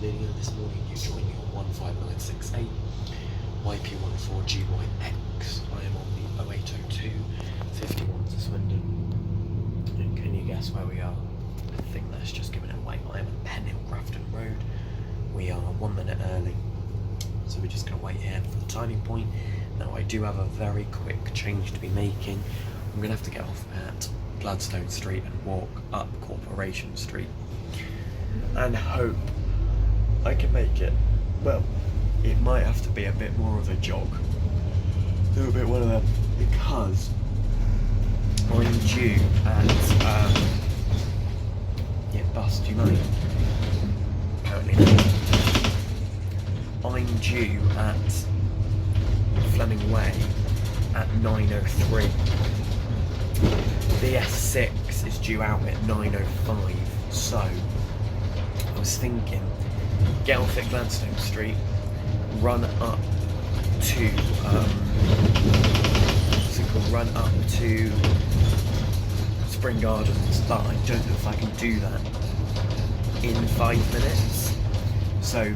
Leading in this morning, you join me on 15968 YP14GYX. I am on the 0802 51 to Swindon. And can you guess where we are? I think that's just giving it away. I am at Penhill Grafton Road. We are 1 minute early, so we're just going to wait here for the timing point. Now I do have a very quick change to be making. I'm going to have to get off at Gladstone Street and walk up Corporation Street and hope I can make it. Well, it might have to be a bit more of a jog. Do a bit one of them because I'm due at bus, do you mind? Apparently not. I'm due at Fleming Way at 9:03. The S6 is due out at 9:05, so I was thinking, get off at Gladstone Street, run up to run up to Spring Gardens, but I don't know if I can do that in 5 minutes. So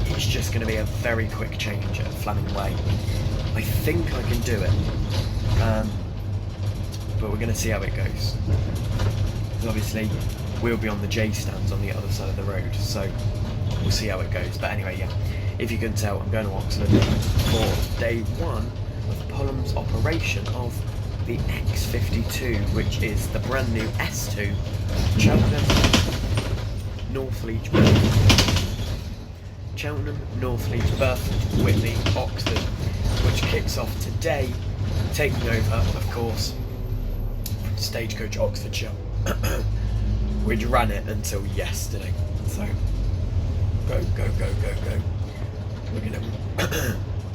it's just going to be a very quick change at Fleming Way. I think I can do it, but we're going to see how it goes. Because obviously we'll be on the J stands on the other side of the road, so we'll see how it goes. But anyway, yeah, if you can tell, I'm going to Oxford for day one of PULHAMS operation of the X52, which is the brand new S2, Cheltenham, Northleach, Burford, Whitney, Oxford, which kicks off today, taking over, of course, from Stagecoach Oxfordshire, which ran it until yesterday. So, go.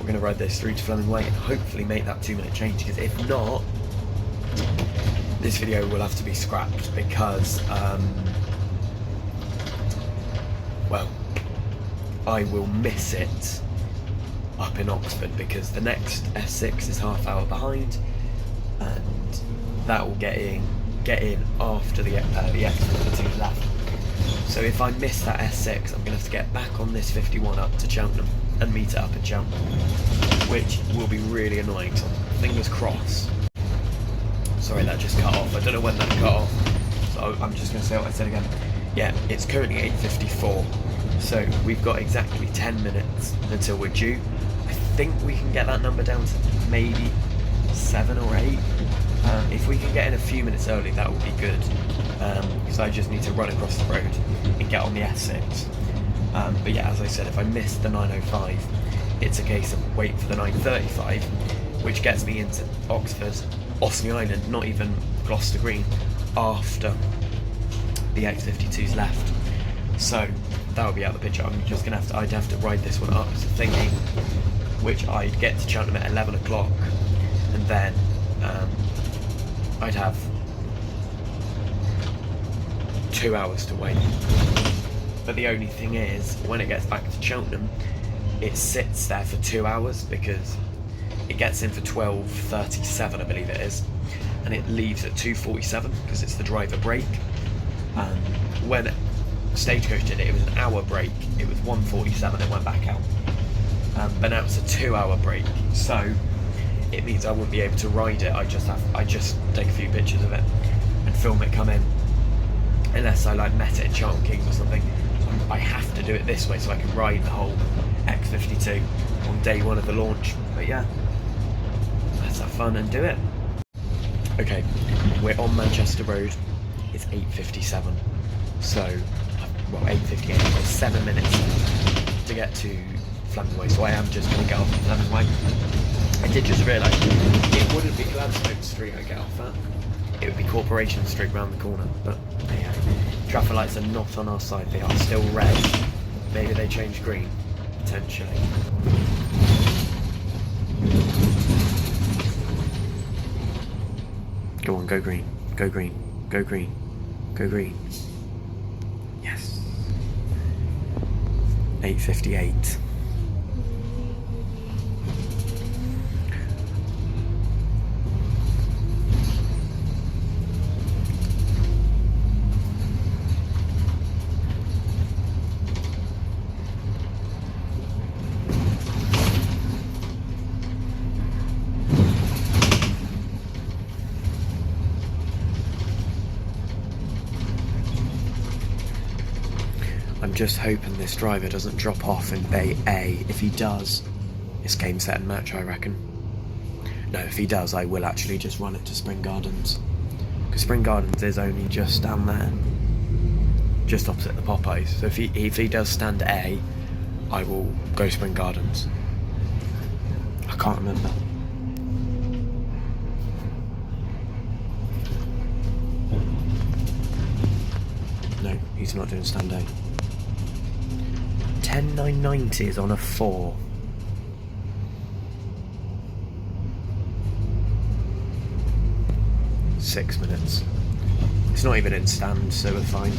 We're gonna ride this through to Fleming Way and hopefully make that 2 minute change, because if not, this video will have to be scrapped because, well, I will miss it up in Oxford because the next S6 is half hour behind, and that will get in after the X52 left. So if I miss that S6, I'm going to have to get back on this 51 up to Cheltenham and meet it up at Cheltenham, which will be really annoying, so fingers crossed. Sorry, that just cut off. I don't know when that cut off, so I'm just going to say what I said again. Yeah, it's currently 8:54, so we've got exactly 10 minutes until we're due. I think we can get that number down to maybe 7 or 8. If we can get in a few minutes early, that would be good, because I just need to run across the road and get on the S6. But yeah, as I said, if I miss the 9:05, it's a case of wait for the 9:35, which gets me into Oxford, Osney Island, not even Gloucester Green, after the X52's left. So that would be out of the picture. I'm just gonna I'd have to ride this one up to thinking, which I'd get to Cheltenham at 11 o'clock, and then I'd have 2 hours to wait. But the only thing is, when it gets back to Cheltenham, it sits there for 2 hours because it gets in for 12:37, I believe it is, and it leaves at 2:47 because it's the driver break. When Stagecoach did it, it was an hour break. It was 1:47, it went back out. But now it's a 2 hour break, so it means I wouldn't be able to ride it. I just take a few pictures of it and film it come in, unless I met it in Charlton Kings or something. I have to do it this way so I can ride the whole X52 on day one of the launch. But yeah, let's have fun and do it. Okay, we're on Manchester Road. It's 8:57, so, well, 8:58, it's 7 minutes to get to Fleming Way, so I am just going to get off at Fleming Way. I did just realise it wouldn't be Gladstone Street I get off at, it would be Corporation Street round the corner, but yeah, traffic lights are not on our side, they are still red. Maybe they change green, potentially. Go on, go green, go green, go green, go green. Yes. 8:58. just hoping this driver doesn't drop off in Bay A. If he does, it's game, set and match, I reckon. No, if he does, I will actually just run it to Spring Gardens. Because Spring Gardens is only just down there. Just opposite the Popeyes. So if he does stand A, I will go Spring Gardens. I can't remember. No, he's not doing stand A. 10,990 is on a 4. Six minutes. It's not even in stand, so we're fine.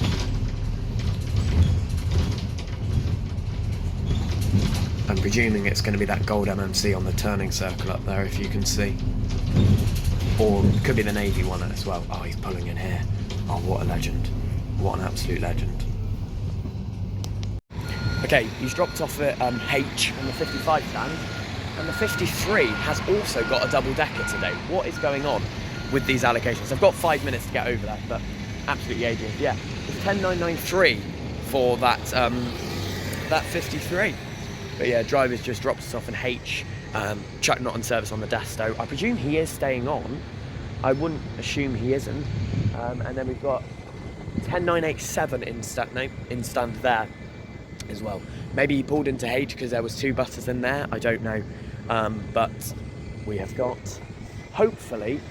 I'm presuming it's going to be that gold MMC on the turning circle up there, if you can see. Or it could be the navy one as well. Oh, he's pulling in here. Oh, what a legend. What an absolute legend. Okay, he's dropped off at H on the 55 stand, and the 53 has also got a double-decker today. What is going on with these allocations? I've got 5 minutes to get over that, but absolutely ages. Yeah, it's 10,993 for that that 53. But yeah, driver's just dropped us off in H. Chuck not on service on the Desto. I presume he is staying on. I wouldn't assume he isn't. And then we've got 10,987 in stand there as well. Maybe he pulled into H because there was 2 buses in there. I don't know. But we have got, hopefully,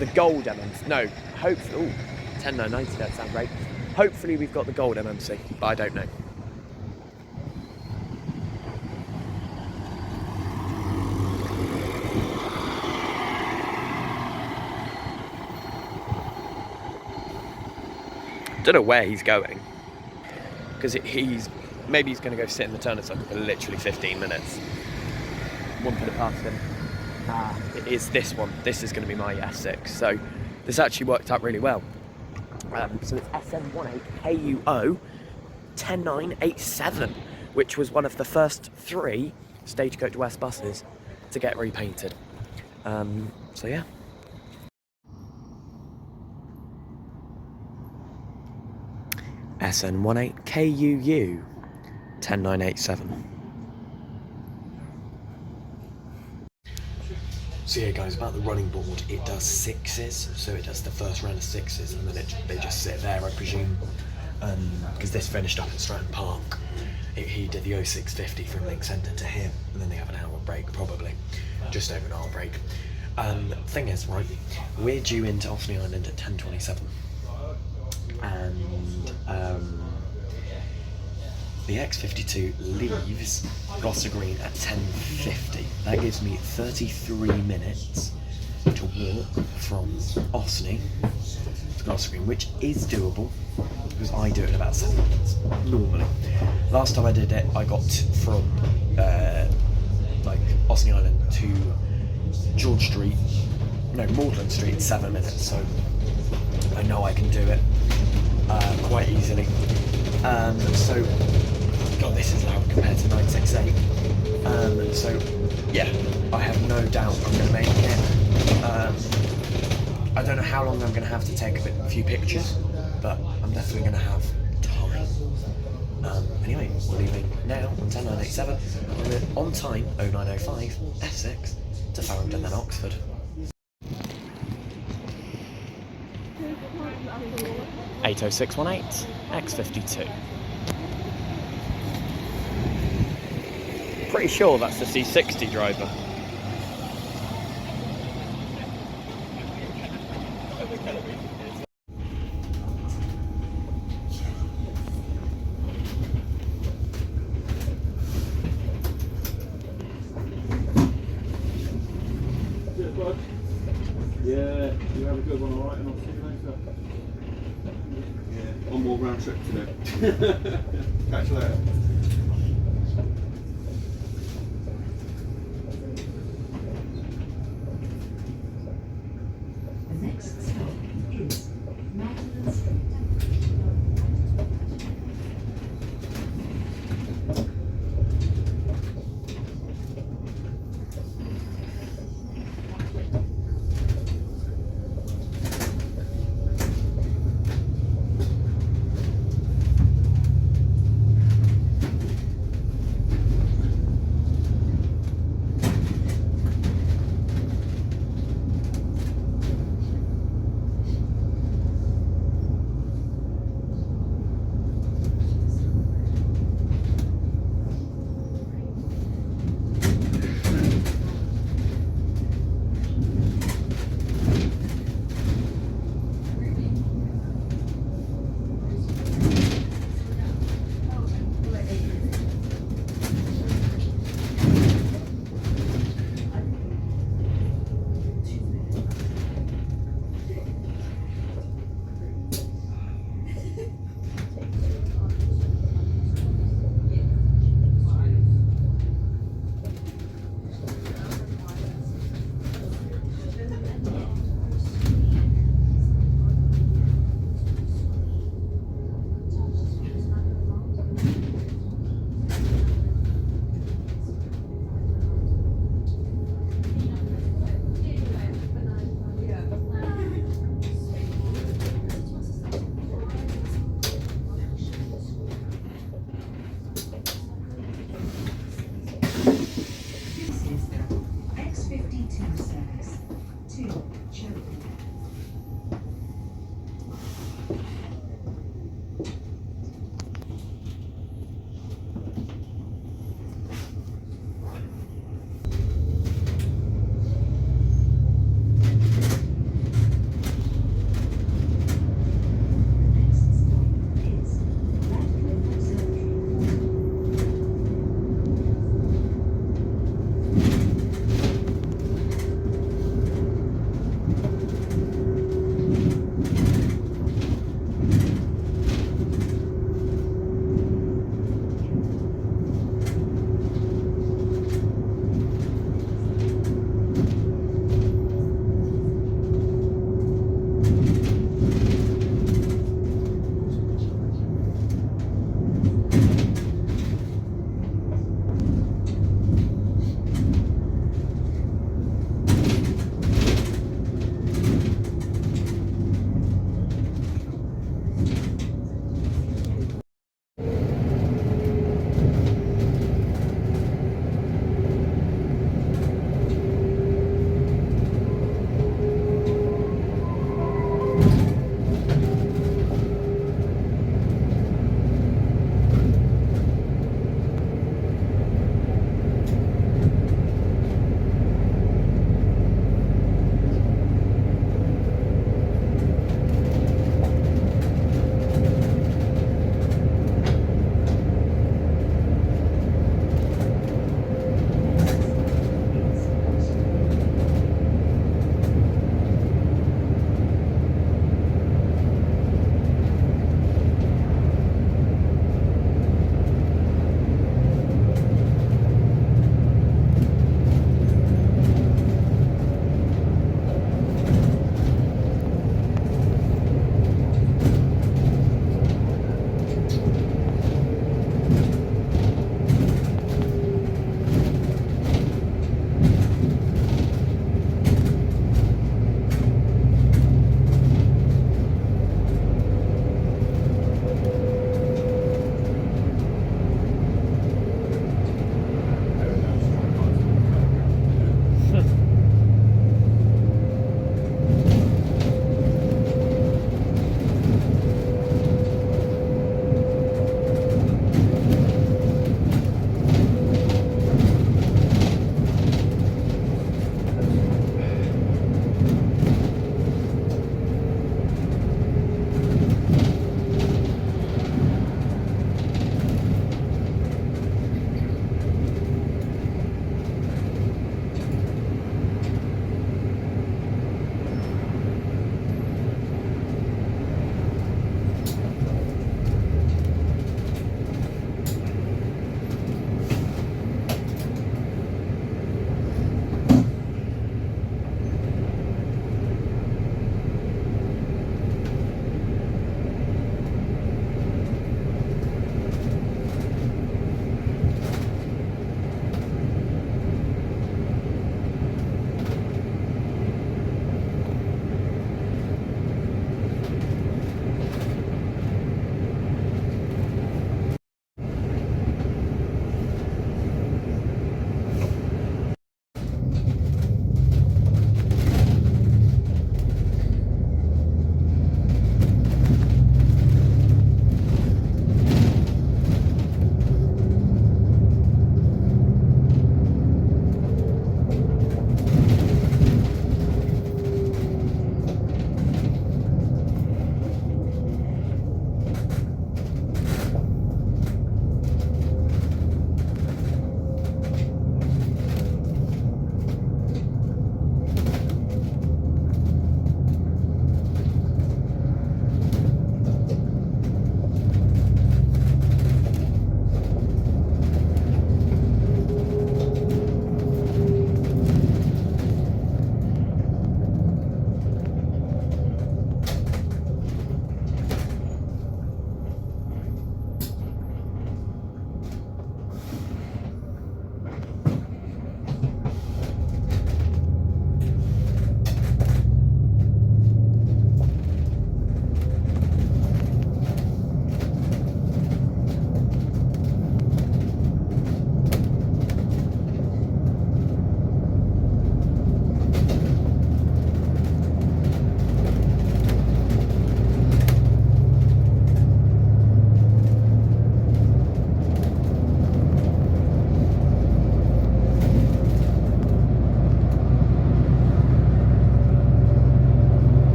the gold MMC. No, hopefully. Ooh, 10,990. That sounds great. Hopefully we've got the gold MMC, but I don't know. Don't know where he's going, because maybe he's going to go sit in the turner circle for literally 15 minutes. One put it past him. It is this one. This is going to be my S6. So this actually worked out really well. So it's SM18KUO 10987, which was one of the first 3 Stagecoach West buses to get repainted. So yeah. SN18KUU 10987. So yeah guys, about the running board, it does 6s, so it does the first round of 6s, and then they just sit there, I presume, because this finished up at Stratton Park. He did the 0650 from Link Centre to here, and then they have an hour break, probably, just over an hour break. Thing is, right, we're due into Osney Island at 10:27. And the X52 leaves Gloucester Green at 10:50. That gives me 33 minutes to walk from Osney to Gloucester Green, which is doable because I do it in about 7 minutes normally. Last time I did it, I got from like Osney Island to Magdalen Street in 7 minutes. So I know I can do it quite easily. So, God, this is loud compared to 968. So, yeah, I have no doubt I'm going to make it. I don't know how long I'm going to have to take a few pictures, but I'm definitely going to have time. Anyway, we're leaving now on 10987. We're on time, 0905, Essex, to Farringdon, then Oxford. (80618) X52. Pretty sure that's the C60 driver. Yeah, you have a good one, alright, and I'll see you later. Yeah, one more round trip today. Catch you later. The next stop is Magdalen Street.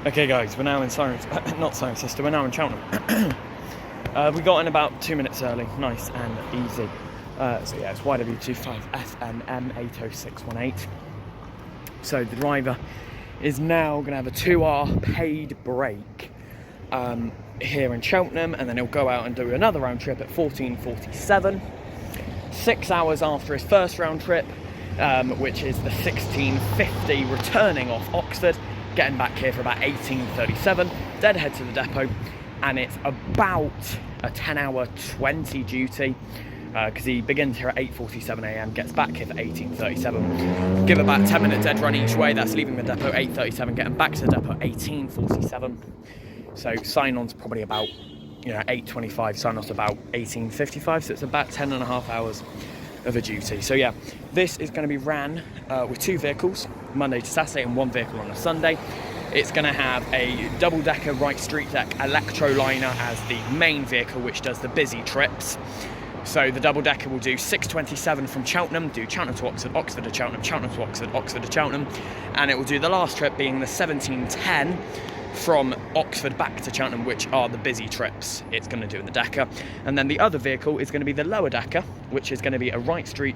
Okay guys, we're now in not Siren Sister, we're now in Cheltenham. We got in about 2 minutes early, nice and easy. So yeah, it's YW25FNM 80618. So the driver is now going to have a 2-hour paid break here in Cheltenham, and then he'll go out and do another round trip at 14:47. 6 hours after his first round trip, which is the 16:50 returning off Oxford, getting back here for about 18:37, dead ahead to the depot, and it's about a 10-hour 20 duty, because he begins here at 8:47 a.m, gets back here for 18:37. Give about 10-minute dead run each way. That's leaving the depot 8:37, getting back to the depot 18:47. So sign-on's probably about 8:25, sign-off's about 18:55, so it's about 10.5 hours of a duty. So yeah, this is going to be ran with 2 vehicles, Monday to Saturday, and 1 vehicle on a Sunday. It's going to have a double-decker right street deck electroliner as the main vehicle, which does the busy trips. So the double-decker will do 6:27 from Cheltenham, do Cheltenham to Oxford, Oxford to Cheltenham, Cheltenham to Oxford, Oxford to Cheltenham, and it will do the last trip being the 17:10 from Oxford back to Cheltenham, which are the busy trips it's going to do in the decker. And then the other vehicle is going to be the lower decker, which is going to be a right GB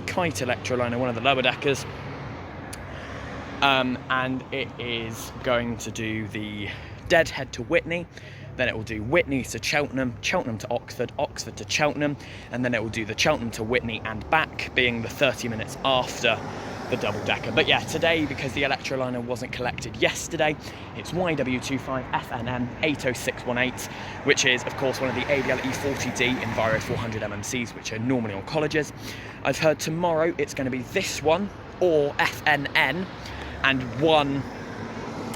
Kite electroliner, one of the lower deckers. And it is going to do the deadhead to Witney, then it will do Witney to Cheltenham, Cheltenham to Oxford, Oxford to Cheltenham, and then it will do the Cheltenham to Witney and back, being the 30 minutes after the double decker. But yeah, today, because the electroliner wasn't collected yesterday, it's YW25FNM 80618, which is of course one of the ABL E40D Enviro 400 MMCs, which are normally on colleges. I've heard tomorrow it's going to be this one or FNN, and one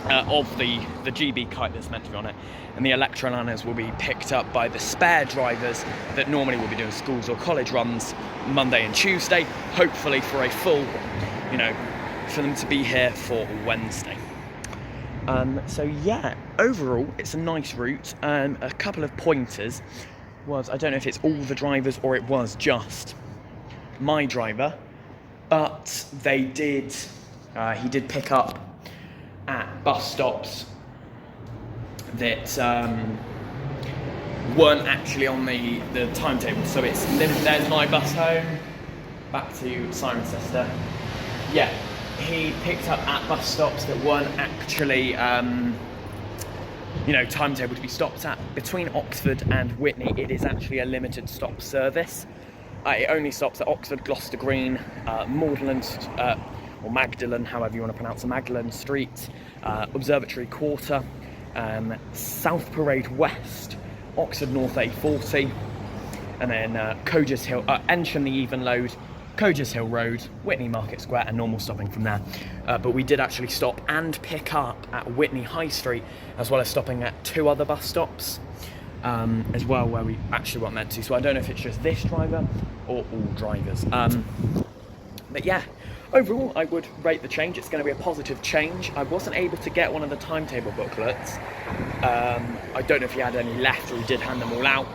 of the GB Kite that's meant to be on it, and the electroliners will be picked up by the spare drivers that normally will be doing schools or college runs Monday and Tuesday, hopefully for a full, for them to be here for Wednesday. So yeah, overall it's a nice route. A couple of pointers was, I don't know if it's all the drivers or it was just my driver, but they did, he did pick up at bus stops that weren't actually on the timetable. So it's, there's my bus home, back to Siren Sister. Yeah, he picked up at bus stops that weren't actually, timetable to be stopped at. Between Oxford and Witney, it is actually a limited stop service. It only stops at Oxford, Gloucester Green, Magdalen, or Magdalen, however you want to pronounce it, Magdalen Street, Observatory Quarter, South Parade West, Oxford North A40, and then Coges Hill, Ensham the Even Load, Coges Hill Road, Witney Market Square, and normal stopping from there. But we did actually stop and pick up at Witney High Street, as well as stopping at 2 other bus stops as well, where we actually weren't meant to. So I don't know if it's just this driver or all drivers. But yeah, overall I would rate the change. It's going to be a positive change. I wasn't able to get one of the timetable booklets. I don't know if he had any left or he did hand them all out,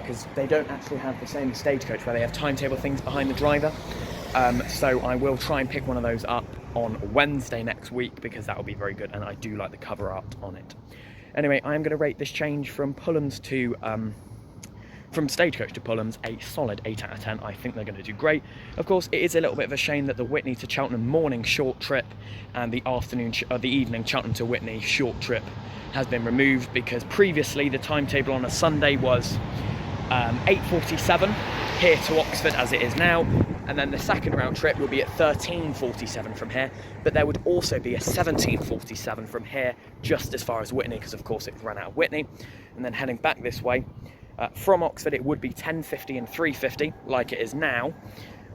because they don't actually have the same Stagecoach where they have timetable things behind the driver. So I will try and pick one of those up on Wednesday next week, because that will be very good, and I do like the cover art on it. Anyway, I am going to rate this change from PULHAMS to from Stagecoach to PULHAMS a solid 8 out of 10. I think they're going to do great. Of course, it is a little bit of a shame that the Witney to Cheltenham morning short trip and the the evening Cheltenham to Witney short trip has been removed, because previously the timetable on a Sunday was 8:47 here to Oxford, as it is now, and then the second round trip will be at 13:47 from here, but there would also be a 17:47 from here just as far as Witney, because of course it ran out of Witney, and then heading back this way from Oxford it would be 10:50 and 3:50 like it is now.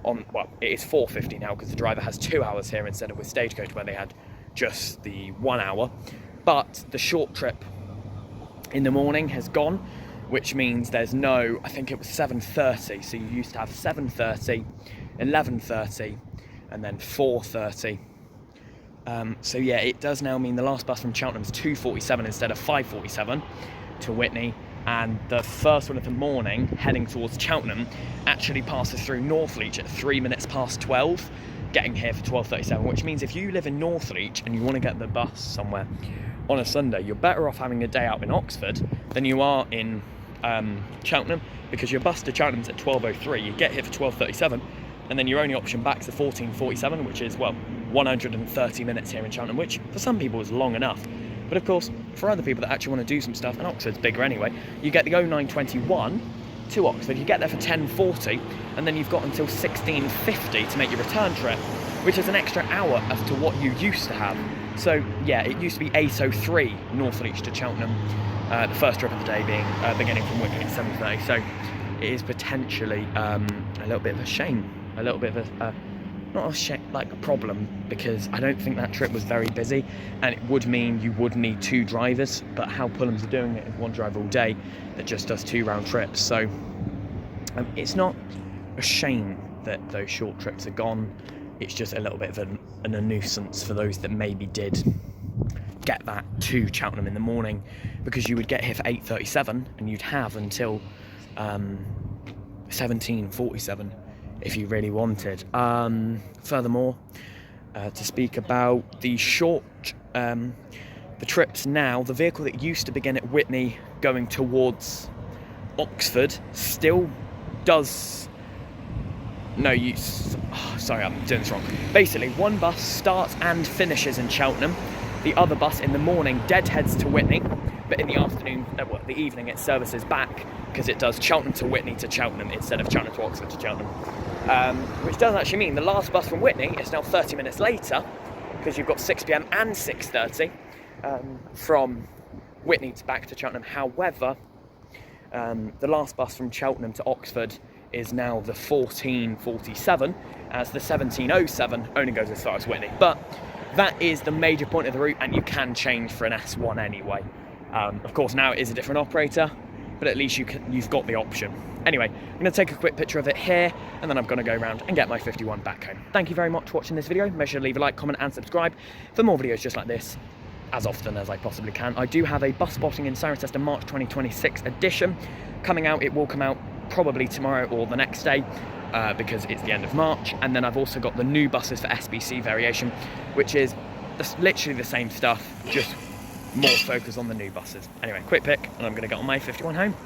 Well, it is 4:50 now, because the driver has 2 hours here instead of with Stagecoach where they had just the 1 hour. But the short trip in the morning has gone, which means there's no, I think it was 7:30, so you used to have 7:30, 11:30, and then 4:30. So yeah, it does now mean the last bus from Cheltenham is 2:47 instead of 5:47 to Witney, and the first one of the morning heading towards Cheltenham actually passes through Northleach at 3 minutes past 12, getting here for 12:37, which means if you live in Northreach and you want to get the bus somewhere on a Sunday, you're better off having a day out in Oxford than you are in Cheltenham, because your bus to Cheltenham's at 12:03. You get here for 12:37, and then your only option back is the 14:47, which is, well, 130 minutes here in Cheltenham, which for some people is long enough. But of course, for other people that actually want to do some stuff, and Oxford's bigger anyway, you get the 0921 to Oxford, you get there for 10:40, and then you've got until 16:50 to make your return trip, which is an extra hour as to what you used to have. So yeah, it used to be 8:03 Northreach to Cheltenham, the first trip of the day being beginning from Whitney at 7:30. So it is potentially a little bit of a shame, a little bit of a not a shame, like a problem, because I don't think that trip was very busy, and it would mean you would need 2 drivers. But how Fulhams are doing it is 1 driver all day that just does 2 round trips. So it's not a shame that those short trips are gone. It's just a little bit of a nuisance for those that maybe did get that to Cheltenham in the morning, because you would get here for 8:37 and you'd have until 17:47 if you really wanted. Furthermore, to speak about the the trips now, the vehicle that used to begin at Whitney going towards Oxford still does. No, sorry, I'm doing this wrong. Basically, one bus starts and finishes in Cheltenham. The other bus in the morning deadheads to Whitney, but in the afternoon, the evening, it services back, because it does Cheltenham to Whitney to Cheltenham instead of Cheltenham to Oxford to Cheltenham. Which does actually mean the last bus from Whitney is now 30 minutes later, because you've got 6 PM and 6:30 from Whitney back to Cheltenham. However, the last bus from Cheltenham to Oxford is now the 14:47, as the 17:07 only goes as far as Whitney. But that is the major point of the route, and you can change for an S1 anyway. Of course, now it is a different operator, but at least you've got the option. Anyway, I'm going to take a quick picture of it here, and then I'm going to go around and get my 51 back home. Thank you very much for watching this video. Make sure to leave a like, comment and subscribe for more videos just like this, as often as I possibly can. I do have a bus spotting in Cirencester March 2026 edition coming out. It will come out probably tomorrow or the next day, because it's the end of March. And then I've also got the new buses for SBC variation, which is literally the same stuff, just more focus on the new buses. Anyway, quick pick, and I'm going to get on my 51 home.